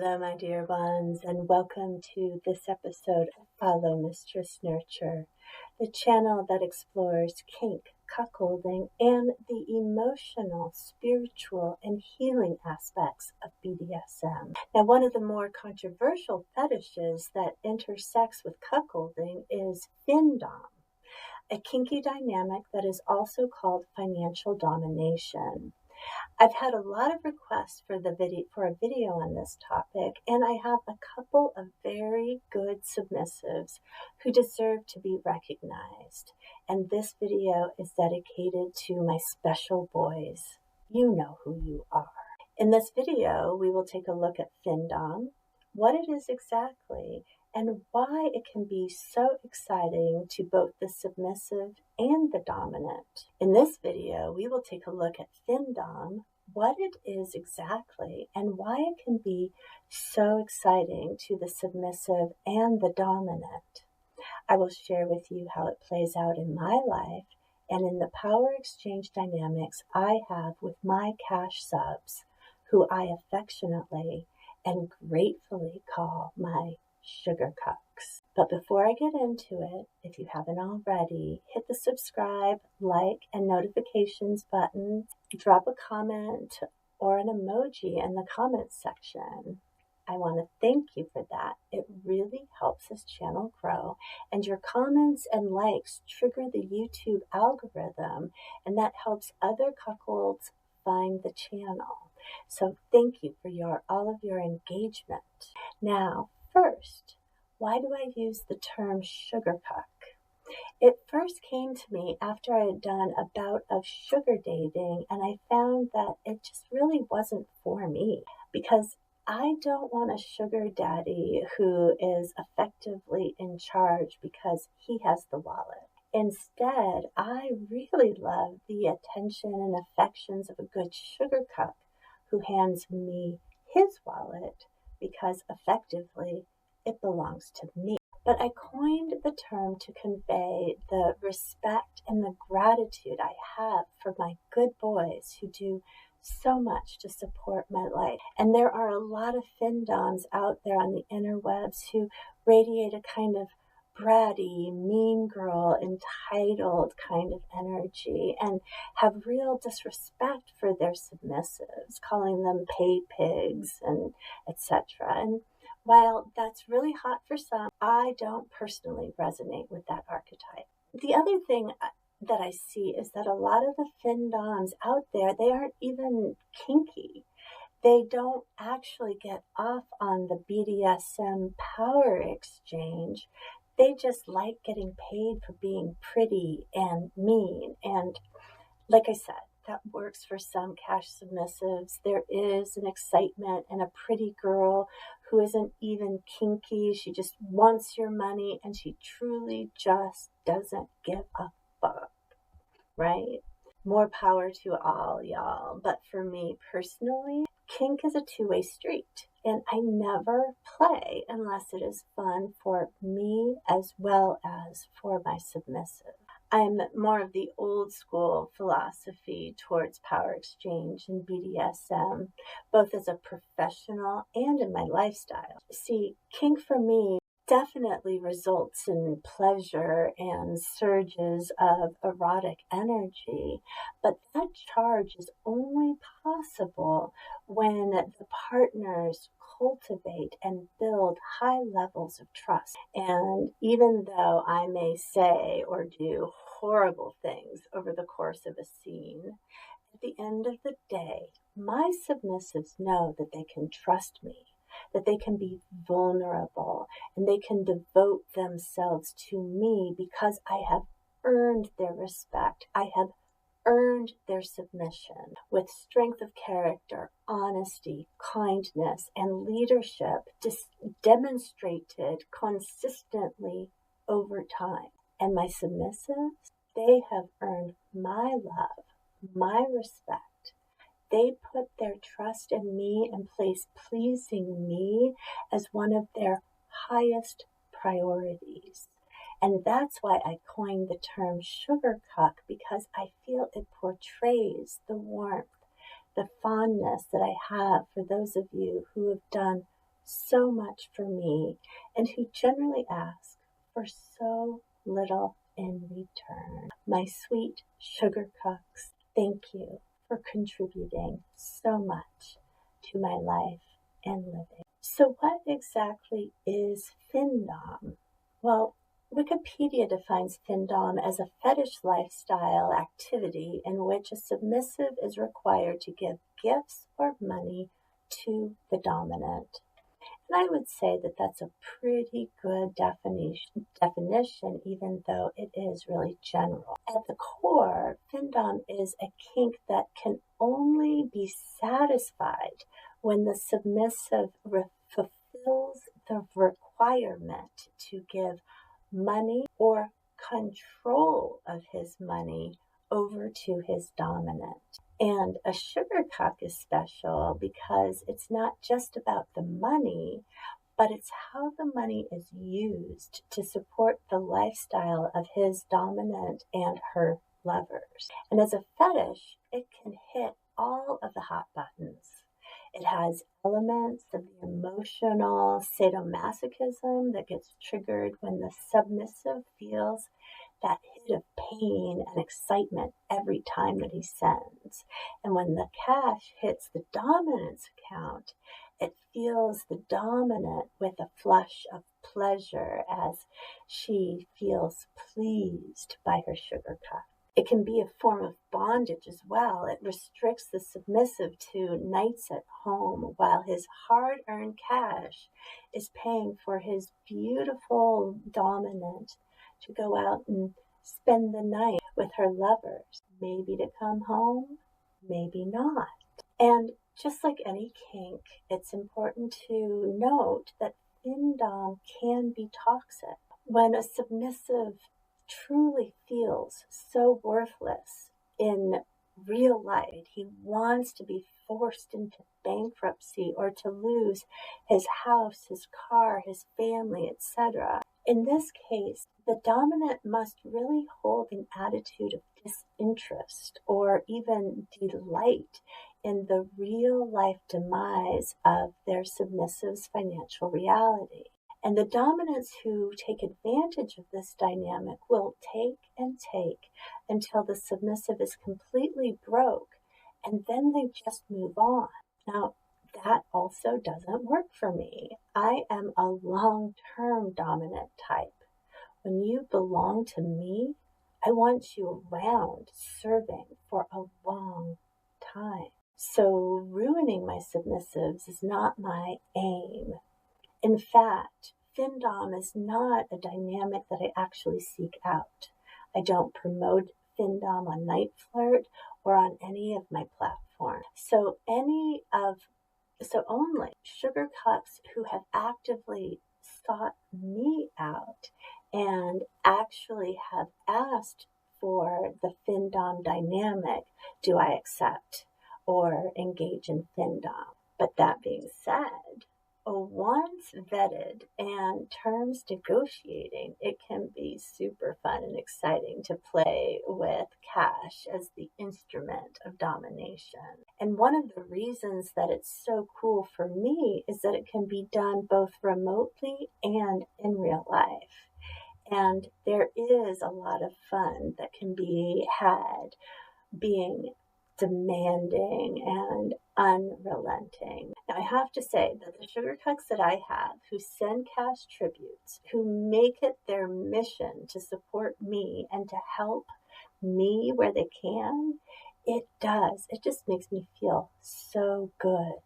Hello, my dear ones, and welcome to this episode of Follow Mistress Nurture, the channel that explores kink, cuckolding, and the emotional, spiritual, and healing aspects of BDSM. Now, one of the more controversial fetishes that intersects with cuckolding is FinDom, a kinky dynamic that is also called financial domination. I've had a lot of requests for a video on this topic, and I have a couple of very good submissives who deserve to be recognized. And this video is dedicated to my special boys. You know who you are. In this video, we will take a look at FinDom, what it is exactly, and why it can be so exciting to both the submissive and the dominant. In this video, we will take a look at FinDom, what it is exactly, and why it can be so exciting to the submissive and the dominant. I will share with you how it plays out in my life and in the power exchange dynamics I have with my cash subs, who I affectionately and gratefully call my sugar cucks. But before I get into it, if you haven't already, hit the subscribe, like, and notifications button. Drop a comment or an emoji in the comments section. I want to thank you for that. It really helps this channel grow, and your comments and likes trigger the YouTube algorithm, and that helps other cuckolds find the channel. So thank you for all of your engagement. Now, first, why do I use the term sugar cuck? It first came to me after I had done a bout of sugar dating, and I found that it just really wasn't for me, because I don't want a sugar daddy who is effectively in charge because he has the wallet. Instead, I really love the attention and affections of a good sugar cuck who hands me his wallet because effectively it belongs to me. But I coined the term to convey the respect and the gratitude I have for my good boys who do so much to support my life. And there are a lot of FinDoms out there on the interwebs who radiate a kind of bratty, mean girl, entitled kind of energy and have real disrespect for their submissives, calling them pay pigs and etc. And while that's really hot for some, I don't personally resonate with that archetype. The other thing that I see is that a lot of the FinDoms out there, they aren't even kinky. They don't actually get off on the BDSM power exchange. They just like getting paid for being pretty and mean. And like I said, that works for some cash submissives. There is an excitement in a pretty girl who isn't even kinky. She just wants your money and she truly just doesn't give a fuck, right? More power to all, y'all. But for me personally, kink is a two-way street, and I never play unless it is fun for me as well as for my submissive. I'm more of the old school philosophy towards power exchange and BDSM, both as a professional and in my lifestyle. See, kink for me definitely results in pleasure and surges of erotic energy, but that charge is only possible when the partners cultivate and build high levels of trust. And even though I may say or do horrible things over the course of a scene, at the end of the day, my submissives know that they can trust me, that they can be vulnerable, and they can devote themselves to me because I have earned their respect. I have earned their submission with strength of character, honesty, kindness, and leadership demonstrated consistently over time. And my submissives, they have earned my love, my respect. They put their trust in me and place pleasing me as one of their highest priorities. And that's why I coined the term sugar cuck, because I feel it portrays the warmth, the fondness that I have for those of you who have done so much for me and who generally ask for so little in return. My sweet sugar cucks, thank you for contributing so much to my life and living. So what exactly is FinDom? Well, Wikipedia defines FinDom as a fetish lifestyle activity in which a submissive is required to give gifts or money to the dominant. And I would say that that's a pretty good definition, even though it is really general. At the core, FinDom is a kink that can only be satisfied when the submissive fulfills the requirement to give money or control of his money over to his dominant. And a sugar cuck is special because it's not just about the money, but it's how the money is used to support the lifestyle of his dominant and her lovers. And as a fetish, it can hit all of the hot buttons. It has elements of the emotional sadomasochism that gets triggered when the submissive feels that hit of pain and excitement every time that he sends. And when the cash hits the dominant's account, it fills the dominant with a flush of pleasure as she feels pleased by her sugar cup. It can be a form of bondage as well. It restricts the submissive to nights at home while his hard-earned cash is paying for his beautiful dominant to go out and spend the night with her lovers, maybe to come home, maybe not. And just like any kink, it's important to note that FinDom can be toxic. When a submissive truly feels so worthless in real life, he wants to be forced into bankruptcy or to lose his house, his car, his family, etc. In this case, the dominant must really hold an attitude of disinterest or even delight in the real life demise of their submissive's financial reality. And the dominants who take advantage of this dynamic will take and take until the submissive is completely broke, and then they just move on. Now, that also doesn't work for me. I am a long-term dominant type. When you belong to me, I want you around serving for a long time. So ruining my submissives is not my aim. In fact, FinDom is not a dynamic that I actually seek out. I don't promote FinDom on Night Flirt or on any of my platforms. So only sugar cucks who have actively sought me out and actually have asked for the FinDom dynamic do I accept or engage in FinDom. But that being said, once vetted and terms negotiating, it can be super fun and exciting to play with cash as the instrument of domination. And one of the reasons that it's so cool for me is that it can be done both remotely and in real life. And there is a lot of fun that can be had being demanding and unrelenting. Now, I have to say that the sugar cucks that I have who send cash tributes, who make it their mission to support me and to help me where they can, it just makes me feel so good.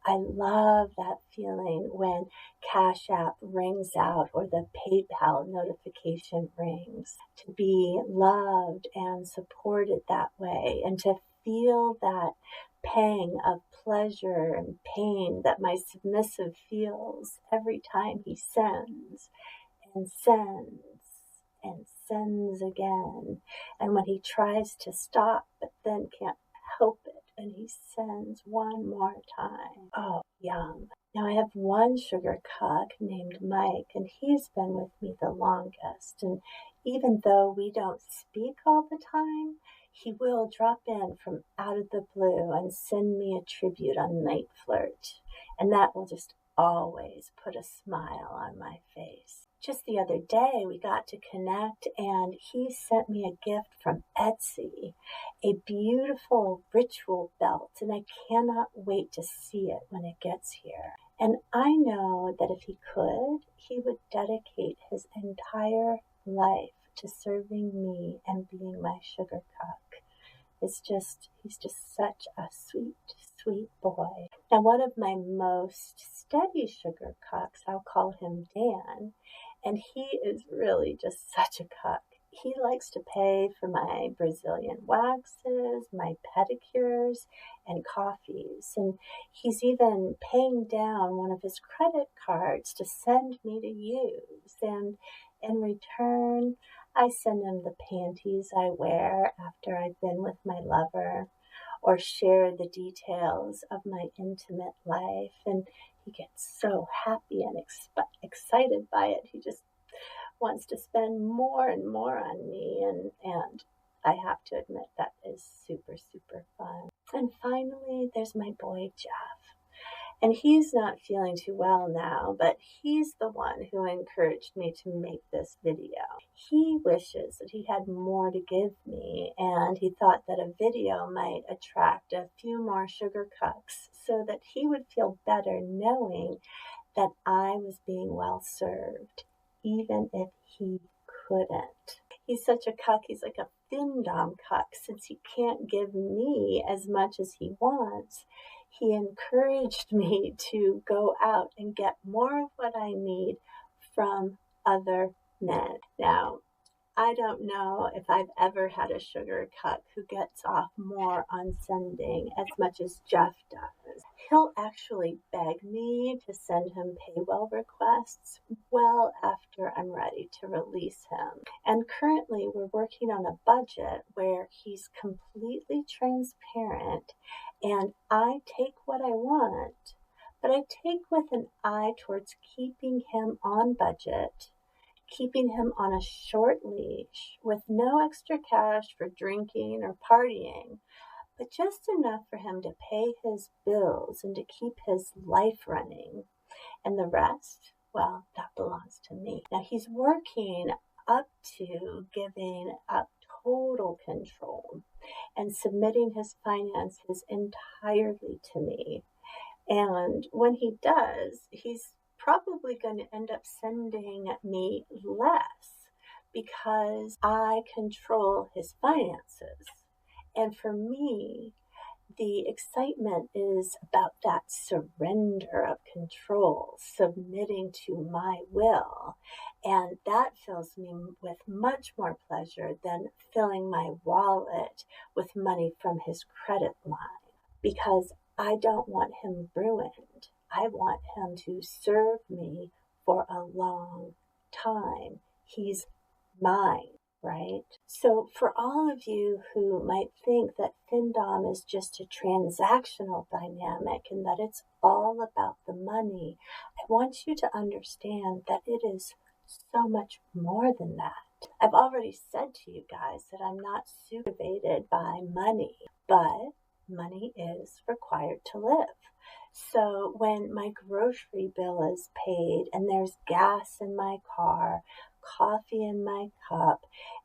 I love that feeling when Cash App rings out or the PayPal notification rings. To be loved and supported that way and to feel that pang of pleasure and pain that my submissive feels every time he sends and sends and sends again. And when he tries to stop but then can't help it and he sends one more time. Oh, yum. Now I have one sugar cuck named Mike and he's been with me the longest. And even though we don't speak all the time, he will drop in from out of the blue and send me a tribute on Night Flirt. And that will just always put a smile on my face. Just the other day, we got to connect, and he sent me a gift from Etsy, a beautiful ritual belt, and I cannot wait to see it when it gets here. And I know that if he could, he would dedicate his entire life to serving me and being my sugar cuck. He's just such a sweet, sweet boy. Now, one of my most steady sugar cucks, I'll call him Dan, and he is really just such a cuck. He likes to pay for my Brazilian waxes, my pedicures, and coffees. And he's even paying down one of his credit cards to send me to use. And in return, I send him the panties I wear after I've been with my lover, or share the details of my intimate life. And he gets so happy and excited by it. He just wants to spend more and more on me. And I have to admit that is super, super fun. And finally, there's my boy, Jeff. And he's not feeling too well now, but he's the one who encouraged me to make this video. He wishes that he had more to give me, and he thought that a video might attract a few more sugar cucks so that he would feel better knowing that I was being well served, even if he couldn't. He's such a cuck. He's like a FinDom cuck. Since he can't give me as much as he wants, he encouraged me to go out and get more of what I need from other men. Now, I don't know if I've ever had a sugar cuck who gets off more on sending as much as Jeff does. He'll actually beg me to send him payroll requests well after I'm ready to release him. And currently we're working on a budget where he's completely transparent, and I take what I want, but I take with an eye towards keeping him on budget, keeping him on a short leash with no extra cash for drinking or partying, but just enough for him to pay his bills and to keep his life running. And the rest, well, that belongs to me. Now, he's working up to giving up total control and submitting his finances entirely to me. And when he does, he's probably going to end up sending me less because I control his finances. And for me, the excitement is about that surrender of control, submitting to my will. And that fills me with much more pleasure than filling my wallet with money from his credit line, because I don't want him ruined. I want him to serve me for a long time. He's mine, right? So for all of you who might think that FinDom is just a transactional dynamic and that it's all about the money, I want you to understand that it is so much more than that. I've already said to you guys that I'm not motivated by money, but money is required to live. So when my grocery bill is paid and there's gas in my car, coffee in my cup,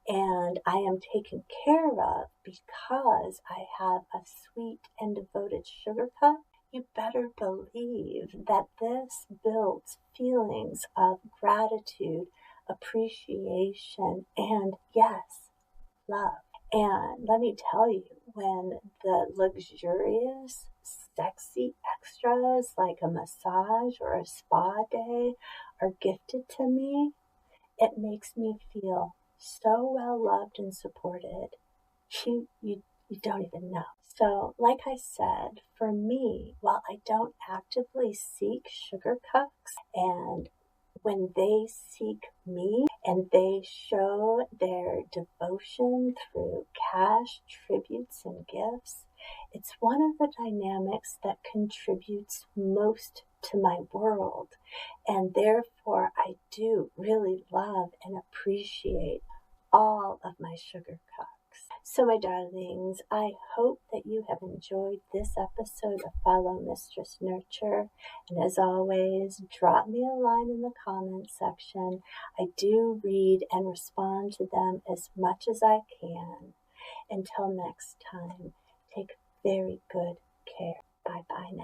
and I am taken care of because I have a sweet and devoted sugar cup, you better believe that this builds feelings of gratitude, appreciation, and yes, love. And let me tell you, when the luxurious, sexy extras like a massage or a spa day are gifted to me, it makes me feel so well loved and supported. You don't even know. So, like I said, for me, while I don't actively seek sugar cucks, and when they seek me and they show their devotion through cash, tributes, and gifts, it's one of the dynamics that contributes most to my world. And therefore, I do really love and appreciate all of my sugar cucks. So, my darlings, I hope that you have enjoyed this episode of Follow Mistress Nurture. And as always, drop me a line in the comments section. I do read and respond to them as much as I can. Until next time, take very good care. Bye bye now.